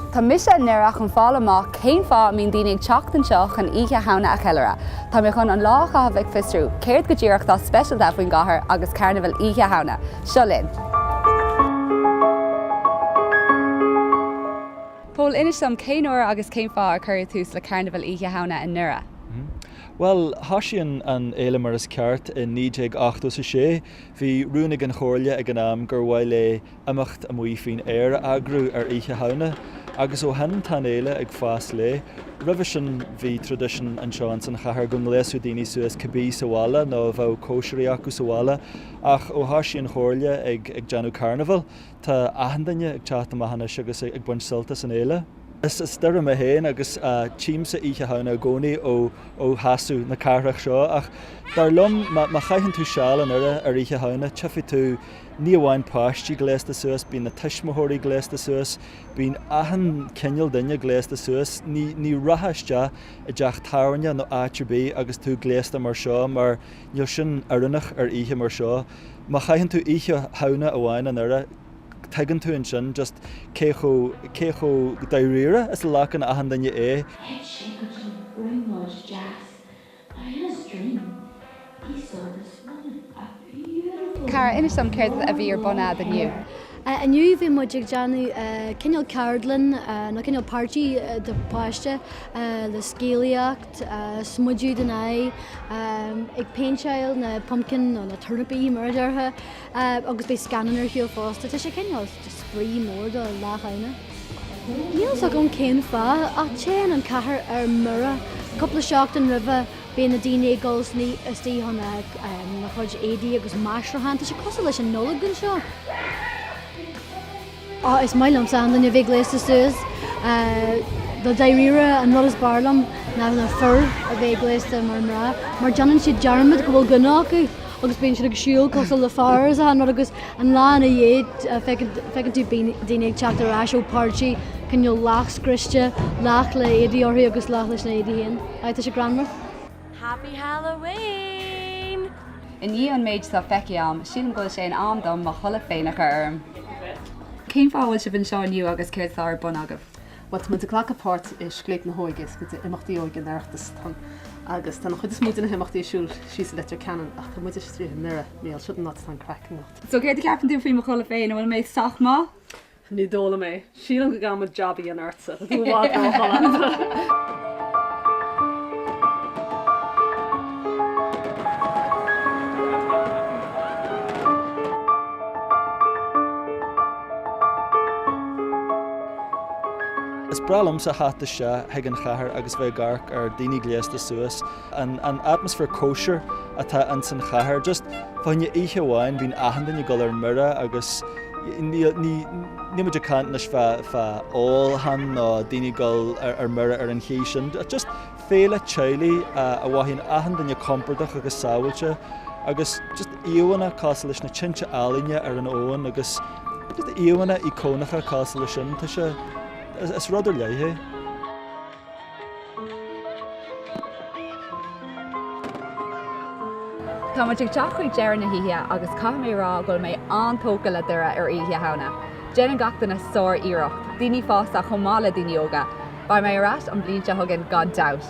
Tá mise nuach an fáil amach céim fá mín daoine ag teachtain seo chun Oiche Shamhna a cheileadh. Tá mé chun an lá chahabh ag fistrú, céirt go ddíireach tá speisialta faoin gcathair agus Carnival Oiche Shamhna. Seo linn. Paul, inis am cén uair agus céim fá a chuir tús le Carnival Oiche Shamhna in Nura. Well, Hashian an Eile mar is ceart in 1986, bhí rúnig an chóirle ag an am gur bhfuil le amacht a muí fin air agrú Oiche Shamhna, agus ó hen tan Eile ag fás le, revision bhí tradition an seans an chahar gon leisú daoine suas cabbí sa bhalla nó bheith cóisirí acu sa bhalla, ach ó Hashian chóirle ag Janú Carnival, tá ahandaine ag teat amachana agus ag buint siltas an Eile. Is stir a héin agus tíimsa Oiche Shamhna gcónaí ó hasú na carthach seo, ach dar lom má chaitheann tú seáil an ire ar Oiche Shamhna, tefaí tú ní amháin páistí gléasta suas, bín na tuismóthirí gléasta suas, bín ahan ceinial duine gléasta suas, ní rathaiste i dteach táhairne nó áitriú agus tú gléasta mar seo, mar níl sin arannach ar Oiche mar seo. Má chaitheann tú Oiche Shamhna amháin an ire, tegan tú an sin just cécho daoíre is lechan ahan daine é. Cara, inis am céir a bhí ar buna aniu. Aniu bhí muid ag deanú cineál cardlan nó cineál páirtí de páiste le scéalaíocht, smuidú den é, ag paintseil na pumpkin nó na turnipí mar deartha, agus bé scanan hiú fásta, tá sé cineál sprí mór do láchaine. Níos a gon cén fá a téan an cahar ar mura, coppla seacht an ribh bé na daine gols ní istí honna na chuid édí agus máisrahan, tá sé cos leis an nolagan seo. Is mailam san dan bhí gléasta suas, do daoíre an noras barlam na na fur a bheith gléasta mar janan siad jarmad go bhfuil gnácu, agus bíonn siad ag siúil cos le fáras a agus an lá na dhéad fecinn tú daine ag teach ar aisio páirtí cinneol lach scriste, lach le éadí orthaí agus lach leis na éadí hain. Tá sé granmar? Happy Halloween! In ní an méid sa feiceam, sílim go sé an am dom má chola féinach arm. Céim fáhfuil se bhín seo aniu agus céir tá ar bun agah. Wat mu glachapát is gléit na hóiges go imachtaí óig an airtas tan agus tá chud is múta na himachtaí siúil síos le canan ach go muidir trí nura méal si ná an cracknacht. So céir ceapan tú faoi mo chola féin bhfuil méid sach má? Ní dóla mé, sílan go gama jobí an airsa, bhád Is bralam sa háta se heag an chathair agus bheith garc ar daoine gléasta suas, an atmosfér kosher atá an san chathair, just fáinne Oiche bháin bhín ahan daine go ar mura agus ní muidir cant nes fa óilhan nó daine go ar mura ar an chéis sin, just féle tealaí a bhhaithín ahan daine compordach agus sábhailte, agus just íomhanna cás leis na tinte álainne ar an óin agus just íomhanna icónacha cás leis sin, tá sé is rud ar leithe. Tá muid ag teach chuig dearan na híthe agus cai mé rá ghfuil mé antóca le dure ar Oiche Shamhna. Déanann gachtain na sóir iirecht, daoine fásta chomála daoine óga, ba mé arás an bblionte thugann god doubt.